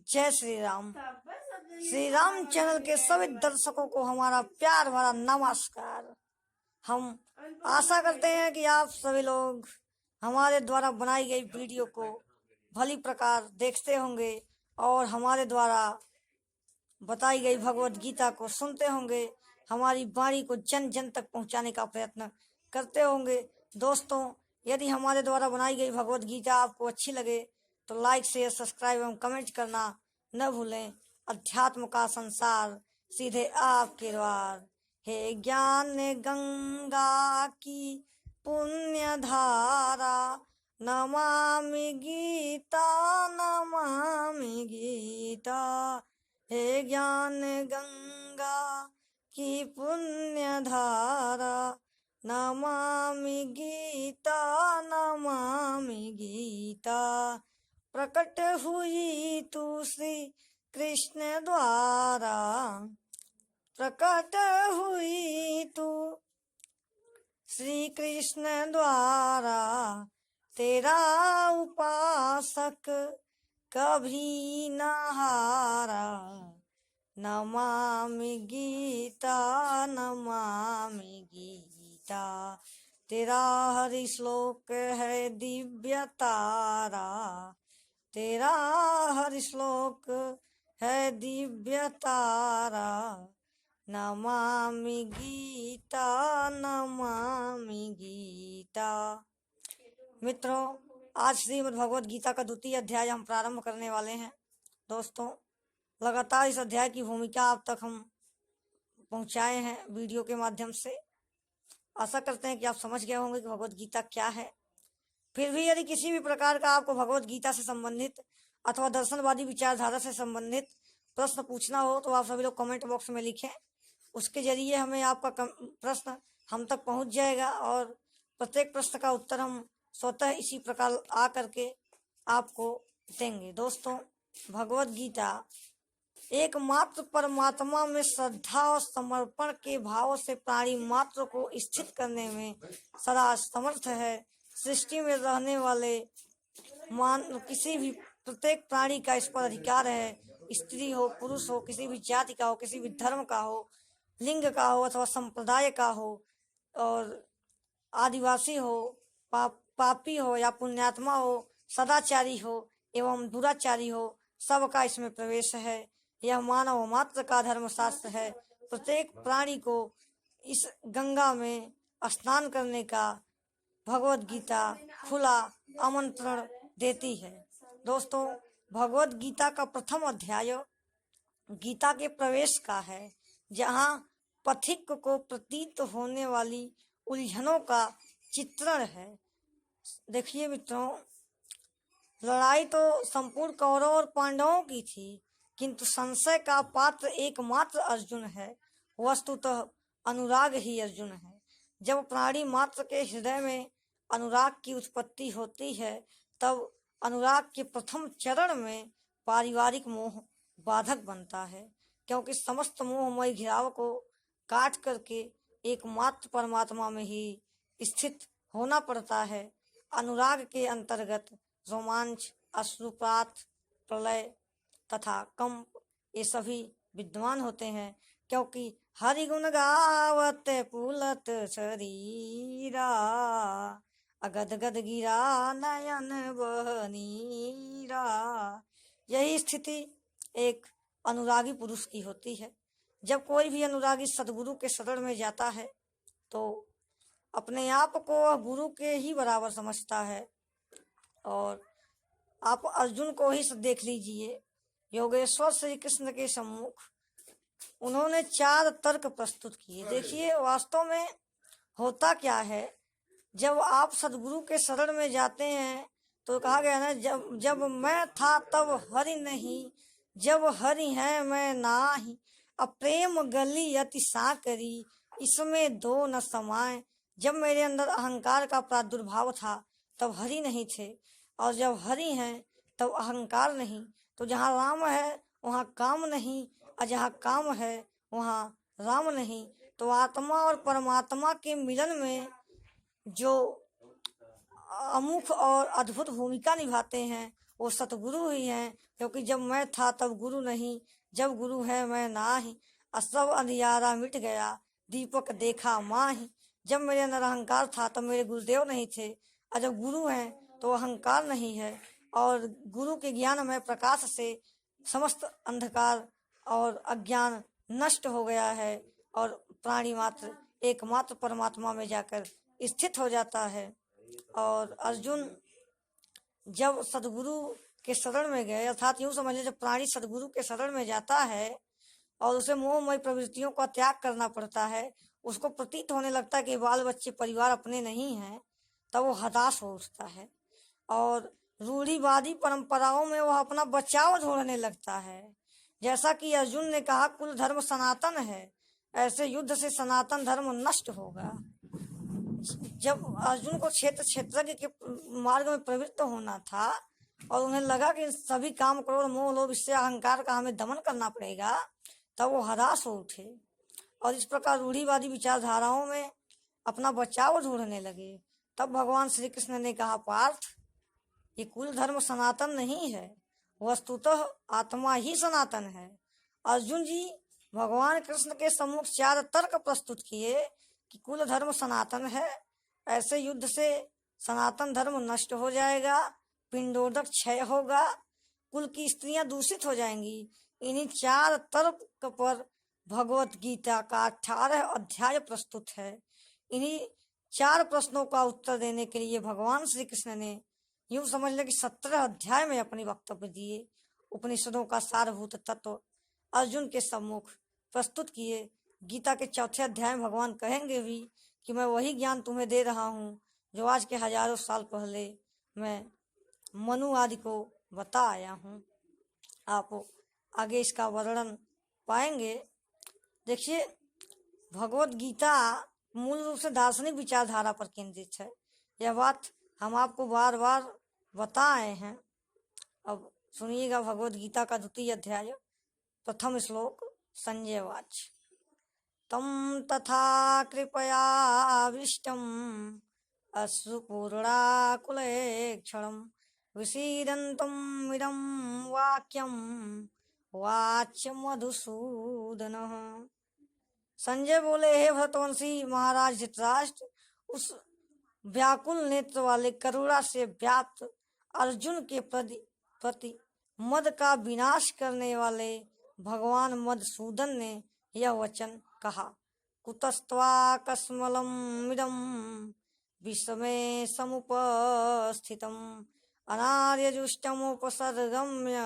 जय श्री राम। श्री राम चैनल के सभी दर्शकों को हमारा प्यार भरा नमस्कार। हम आशा करते हैं कि आप सभी लोग हमारे द्वारा बनाई गई वीडियो को भली प्रकार देखते होंगे और हमारे द्वारा बताई गई भगवत गीता को सुनते होंगे, हमारी वाणी को जन जन तक पहुंचाने का प्रयत्न करते होंगे। दोस्तों, यदि हमारे द्वारा बनाई गई भगवत गीता आपको अच्छी लगे तो लाइक शेयर सब्सक्राइब एवं कमेंट करना न भूलें। अध्यात्म का संसार सीधे आपके द्वार। हे ज्ञान गंगा की पुण्य धारा, नमामि गीता नमामि गीता। हे ज्ञान गंगा की पुण्य धारा, नमामि गीता नमामि गीता। प्रकट हुई तू श्री कृष्ण द्वारा, प्रकट हुई तू श्री कृष्ण द्वारा। तेरा उपासक कभी न हारा, नमामि गीता नमामि गीता। तेरा हरि श्लोक है दिव्य तारा, तेरा हरि श्लोक है दिव्य तारा। नमामि गीता नमामि गीता। मित्रों, आज श्रीमद् भगवत गीता का द्वितीय अध्याय हम प्रारंभ करने वाले हैं। दोस्तों, लगातार इस अध्याय की भूमिका आप तक हम पहुंचाए हैं वीडियो के माध्यम से। आशा करते हैं कि आप समझ गए होंगे कि भगवत गीता क्या है। फिर भी यदि किसी भी प्रकार का आपको भगवत गीता से संबंधित अथवा दर्शनवादी विचारधारा से संबंधित प्रश्न पूछना हो तो आप सभी लोग कमेंट बॉक्स में लिखें। उसके जरिए हमें आपका प्रश्न हम तक पहुंच जाएगा और प्रत्येक प्रश्न का उत्तर हम स्वतः इसी प्रकार आ करके आपको देंगे। दोस्तों, भगवत गीता एकमात्र परमात्मा में श्रद्धा और समर्पण के भाव से प्राणी मात्र को स्थित करने में सदा समर्थ है। सृष्टि में रहने वाले किसी भी प्रत्येक प्राणी का इस पर अधिकार है। स्त्री हो, पुरुष हो, किसी भी जाति का हो, किसी भी धर्म का हो, लिंग का हो अथवा संप्रदाय का हो, और आदिवासी हो, पापी हो या पुण्यात्मा हो, सदाचारी हो एवं दुराचारी हो, सबका इसमें प्रवेश है। यह मानव मात्र का धर्मशास्त्र है। प्रत्येक प्राणी को इस गंगा में स्नान करने का भगवत गीता खुला आमंत्रण देती है। दोस्तों, भगवत गीता का प्रथम अध्याय गीता के प्रवेश का है, जहाँ पथिक को प्रतीत होने वाली उलझनों का चित्रण है। देखिए मित्रों, लड़ाई तो संपूर्ण कौरव और पांडवों की थी, किंतु संशय का पात्र एकमात्र अर्जुन है। वस्तुतः अनुराग ही अर्जुन है। जब प्राणी मात्र के हृदय में अनुराग की उत्पत्ति होती है, तब अनुराग के प्रथम चरण में पारिवारिक मोह बाधक बनता है, क्योंकि समस्त मोहमय घिराव को काट करके एकमात्र परमात्मा में ही स्थित होना पड़ता है। अनुराग के अंतर्गत रोमांच, अश्रुपात, प्रलय तथा कंप ये सभी विद्यमान होते हैं, क्योंकि हरि गुण गावत पुलत शरीरा, अगद गद गिरा नयन बहनीरा। यही स्थिति एक अनुरागी पुरुष की होती है। जब कोई भी अनुरागी सदगुरु के शरण में जाता है तो अपने आप को गुरु के ही बराबर समझता है। और आप अर्जुन को ही देख लीजिए, योगेश्वर श्री कृष्ण के सम्मुख उन्होंने 4 तर्क प्रस्तुत किए। देखिए वास्तव में होता क्या है, जब आप सदगुरु के शरण में जाते हैं तो कहा गया ना, जब मैं था तब हरि नहीं, जब हरि है मैं नाही। अप्रेम गली अति साकरी, इसमें दो न समाए। जब मेरे अंदर अहंकार का प्रादुर्भाव था तब हरि नहीं थे, और जब हरि हैं तब अहंकार नहीं। तो जहाँ राम है वहाँ काम नहीं, और जहाँ काम है वहाँ राम नहीं। तो आत्मा और परमात्मा के मिलन में जो अमुख और अद्भुत भूमिका निभाते हैं वो सतगुरु ही हैं, क्योंकि जब मैं था तब गुरु नहीं, जब गुरु है मैं नाही। सब अंधियारा मिट गया, दीपक देखा माही। जब मेरे अंदर अहंकार था तब मेरे गुरुदेव नहीं थे, और जब गुरु हैं तो अहंकार नहीं है। और गुरु के ज्ञान में प्रकाश से समस्त अंधकार और अज्ञान नष्ट हो गया है, और प्राणी मात्र एकमात्र परमात्मा में जाकर स्थित हो जाता है। और अर्जुन जब सदगुरु के शरण में गए, अर्थात यूं समझ ले जब प्राणी सदगुरु के शरण में जाता है और उसे मोहमय प्रवृत्तियों का त्याग करना पड़ता है, उसको प्रतीत होने लगता है कि बाल बच्चे परिवार अपने नहीं हैं, तब वो हताश हो उठता है और रूढ़िवादी परंपराओं में वह अपना बचाव ढूंढने लगता है। जैसा कि अर्जुन ने कहा कुल धर्म सनातन है, ऐसे युद्ध से सनातन धर्म नष्ट होगा। जब अर्जुन को क्षेत्रज्ञ के मार्ग में प्रवृत्त होना था और उन्हें लगा कि सभी काम क्रोध मोह लोभ इससे अहंकार का हमें दमन करना पड़ेगा, तब वो हताश हो उठे और इस प्रकार रूढ़िवादी विचारधाराओं में अपना बचाव ढूंढने लगे। तब भगवान श्री कृष्ण ने कहा, पार्थ ये कुल धर्म सनातन नहीं है, वस्तुतः आत्मा ही सनातन है। अर्जुन जी भगवान कृष्ण के सम्मुख 4 तर्क प्रस्तुत किए कि कुल धर्म सनातन है, ऐसे युद्ध से सनातन धर्म नष्ट हो जाएगा, पिंडोदक क्षय होगा, कुल की स्त्रियां दूषित हो जाएंगी। इन्हीं 4 तर्क पर भगवत गीता का 18 अध्याय प्रस्तुत है। इन्हीं 4 प्रश्नों का उत्तर देने के लिए भगवान श्री कृष्ण ने यूं समझ ले कि 17 अध्याय में अपने वक्तव्य दिए, उपनिषदों का सारभूत तत्व अर्जुन के सम्मुख प्रस्तुत किए। गीता के 4थे अध्याय में भगवान कहेंगे भी कि मैं वही ज्ञान तुम्हें दे रहा हूँ जो आज के हजारों साल पहले मैं मनु आदि को बता आया हूँ। आप आगे इसका वर्णन पाएंगे। देखिए, भगवत गीता मूल रूप से दार्शनिक विचारधारा पर केंद्रित है। यह बात हम आपको बार बार बताए हैं। अब सुनिएगा भगवत गीता का 2 अध्याय, प्रथम श्लोक, संजय वाच। तम तथा कृपयाविष्टम् अश्रुपूर्णाकुलेक्षणम् विषीदन्तम् इदं वाक्यम् वाच्य मधुसूदनः। संजय बोले, हे भरतवंशी महाराज धृतराष्ट्र, उस व्याकुल नेत्र वाले करुणा से व्याप्त अर्जुन के प्रति मद का विनाश करने वाले भगवान मधुसूदन ने यह वचन कहा। कुतस्त्वा कस्मलम् इदं विषमे समुपस्थितम् अनार्यजुष्टमुपसर्गम्य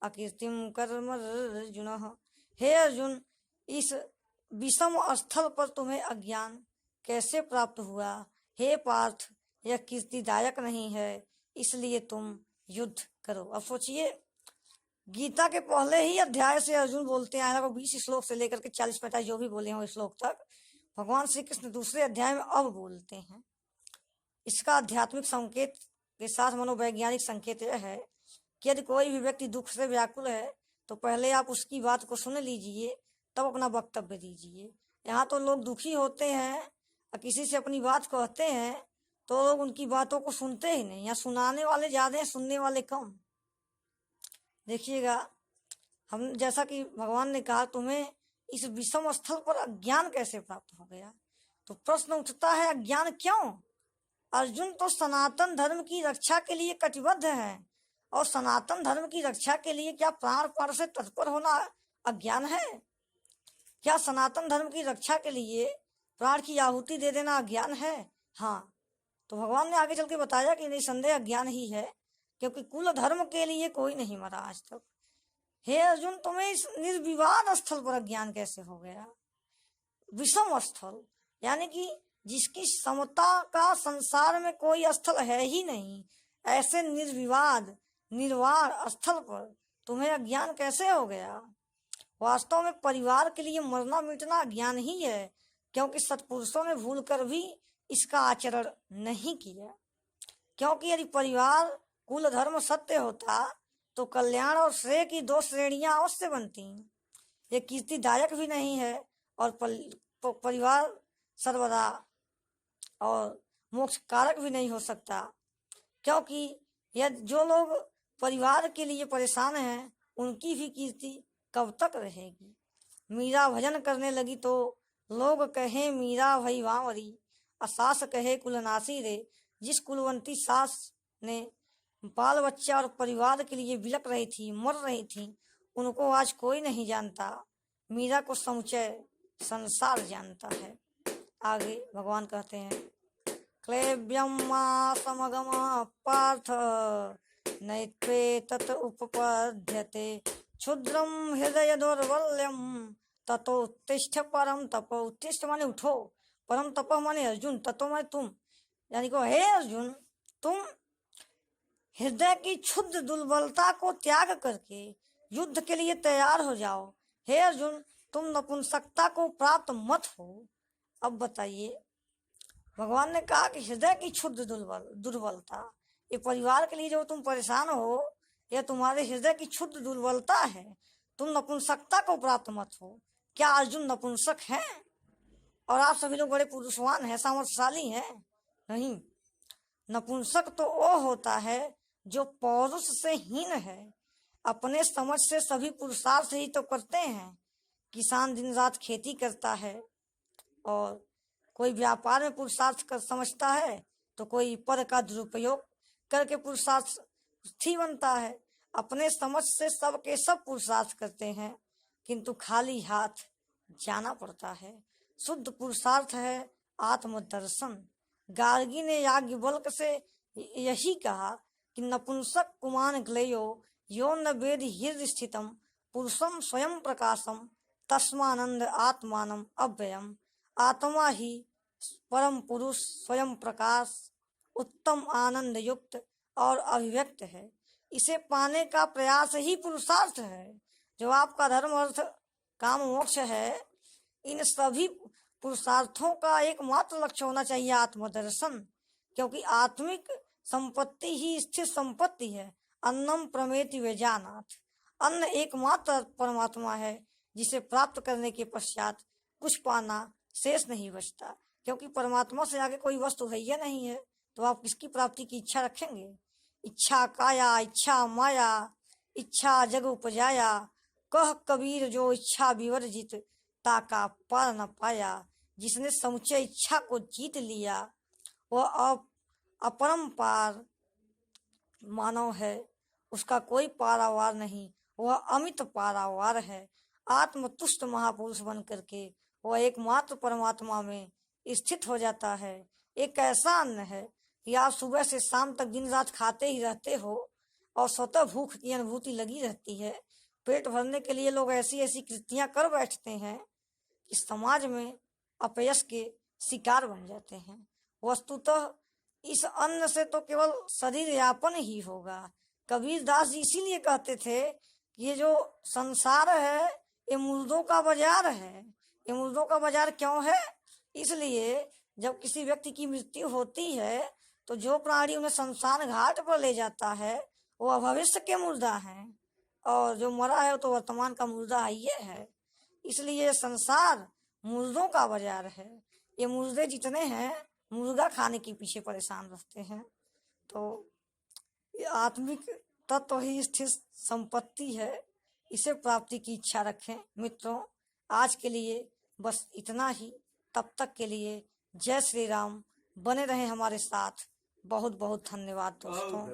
अकीर्तिम कर्म अर्जुन। हे अर्जुन, इस विषम स्थल पर तुम्हें अज्ञान कैसे प्राप्त हुआ? हे पार्थ, यह कीर्तिदायक नहीं है, इसलिए तुम युद्ध करो। अब सोचिए, गीता के पहले ही अध्याय से अर्जुन बोलते हैं, लगभग 20 श्लोक से लेकर के 40-45 जो भी बोले हो श्लोक तक, भगवान श्री कृष्ण दूसरे अध्याय में अब बोलते हैं। इसका आध्यात्मिक संकेत के साथ मनोवैज्ञानिक संकेत यह है कि यदि कोई भी व्यक्ति दुख से व्याकुल है तो पहले आप उसकी बात को सुन लीजिए, तब अपना वक्तव्य दीजिए। यहाँ तो लोग दुखी होते हैं और किसी से अपनी बात कहते हैं तो लोग उनकी बातों को सुनते ही नहीं, या सुनाने वाले ज्यादा हैं, सुनने वाले कम। देखिएगा, हम जैसा कि भगवान ने कहा तुम्हें इस विषम स्थल पर अज्ञान कैसे प्राप्त हो गया, तो प्रश्न उठता है अज्ञान क्यों? अर्जुन तो सनातन धर्म की रक्षा के लिए कटिबद्ध है, और सनातन धर्म की रक्षा के लिए क्या प्राण पर से तत्पर होना अज्ञान है? क्या सनातन धर्म की रक्षा के लिए प्राण की आहुति दे देना अज्ञान है? हाँ, तो भगवान ने आगे चल के बताया कि निसंदेह अज्ञान ही है, क्योंकि कुल धर्म के लिए कोई नहीं मरा आज तक। हे अर्जुन, तुम्हें इस निर्विवाद स्थल पर अज्ञान कैसे हो गया? विषम स्थल यानी कि जिसकी समता का संसार में कोई स्थल है ही नहीं, ऐसे निर्विवाद निर्वाण स्थल पर तुम्हें अज्ञान कैसे हो गया? वास्तव में परिवार के लिए मरना मिटना अज्ञान ही है, क्योंकि सत्पुरुषों ने भूल कर भी इसका आचरण नहीं किया। क्योंकि यदि परिवार कुल धर्म सत्य होता तो कल्याण और श्रेय की 2 श्रेणियां अवश्य बनती। ये कीर्तिदायक भी नहीं है और परिवार सर्वदा और मोक्ष कारक भी नहीं हो सकता, क्योंकि यदि जो लोग परिवार के लिए परेशान हैं, उनकी भी कीर्ति कब तक रहेगी। मीरा भजन करने लगी तो लोग कहे मीरा भई वांवरी, सास कहे कुलनासी रे। जिस कुलवंती सास ने बाल बच्चा और परिवार के लिए बिलक रही थी, मर रही थी, उनको आज कोई नहीं जानता। मीरा को समुचय संसार जानता है। आगे भगवान कहते हैं, क्लेव्यम मा समगम पार्थ नैत्वे तत उपपद्यते, क्षुद्रम हृदय दौर्बल्यम ततो उत्तिष्ठ परम तप। उत्तिष्ठ माने उठो, परम तप माने अर्जुन, ततो माने तुम, यानी को हे अर्जुन, तुम हृदय की क्षुद्र दुर्बलता को त्याग करके युद्ध के लिए तैयार हो जाओ। हे अर्जुन, तुम नपुंसकता को प्राप्त मत हो। अब बताइए, भगवान ने कहा कि हृदय की क्षुद्र दुर्बलता, ये परिवार के लिए जो तुम परेशान हो, यह तुम्हारे हृदय की क्षुद्र दुर्बलता है। तुम नपुंसकता को प्राप्त मत हो। क्या अर्जुन नपुंसक हैं? और आप सभी लोग बड़े पुरुषवान हैं, सामर्थशाली हैं? नहीं, नपुंसक तो वो होता है जो पौरुष से हीन है, अपने समझ से सभी पुरुषार्थ ही तो करते हैं। किसान दिन रात खेती करता है, और कोई व्यापार में पुरुषार्थ कर समझता है, तो कोई पद का दुरुपयोग करके पुरुषार्थी बनता है। अपने समझ से सब के सब पुरुषार्थ करते हैं, किंतु खाली हाथ जाना पड़ता है। शुद्ध पुरुषार्थ है आत्मदर्शन। गार्गी ने याज्ञवल्क्य से यही कहा कि नपुंसक कुमान ग्लेयो यो न वेद हृदय स्थितम पुरुषम स्वयं प्रकाशम तस्मानंद आत्मानम अव्ययम। आत्मा ही परम पुरुष स्वयं प्रकाश, उत्तम आनंद युक्त और अभिव्यक्त है। इसे पाने का प्रयास ही पुरुषार्थ है। जो आपका धर्म अर्थ काम मोक्ष है, इन सभी पुरुषार्थों का एकमात्र लक्ष्य होना चाहिए आत्मदर्शन, क्योंकि आत्मिक संपत्ति ही स्थिर संपत्ति है। अन्नम प्रमेति वेजानाथ, अन्न एकमात्र परमात्मा है, जिसे प्राप्त करने के पश्चात कुछ पाना शेष नहीं बचता। क्योंकि परमात्मा से आगे कोई वस्तु है ही नहीं है, तो आप किसकी प्राप्ति की इच्छा रखेंगे? इच्छा काया इच्छा माया इच्छा जग उपजाया, कह कबीर जो इच्छा विवर्जित ताका पार न पाया। जिसने समुचय इच्छा को जीत लिया वह अपरंपार मानव है, उसका कोई पारावार नहीं, वह अमित पारावार है। आत्मतुष्ट महापुरुष बन करके वह एकमात्र परमात्मा में स्थित हो जाता है। एक ऐसा अन्न है कि आप सुबह से शाम तक दिन रात खाते ही रहते हो और स्वतः भूख की अनुभूति लगी रहती है। पेट भरने के लिए लोग ऐसी ऐसी कृतियां कर बैठते हैं कि समाज में अपयश के शिकार बन जाते हैं। वस्तुतः इस अन्न से तो केवल शरीर यापन ही होगा। कबीर दास जी इसीलिए कहते थे कि ये जो संसार है ये मुर्दों का बाजार है। ये मुर्दों का बाजार क्यों है? इसलिए जब किसी व्यक्ति की मृत्यु होती है तो जो प्राणी उन्हें शमशान घाट पर ले जाता है वह भविष्य के मुर्दा हैं, और जो मरा है तो वर्तमान का मुर्दा ये है। इसलिए संसार मुर्दों का बाजार है। ये मुर्दे जितने हैं मुर्गा खाने के पीछे परेशान रहते हैं। तो ये आत्मिक तत्व ही स्थिर संपत्ति है, इसे प्राप्ति की इच्छा रखें। मित्रों, आज के लिए बस इतना ही। तब तक के लिए जय श्री राम। बने रहें हमारे साथ। बहुत बहुत धन्यवाद दोस्तों।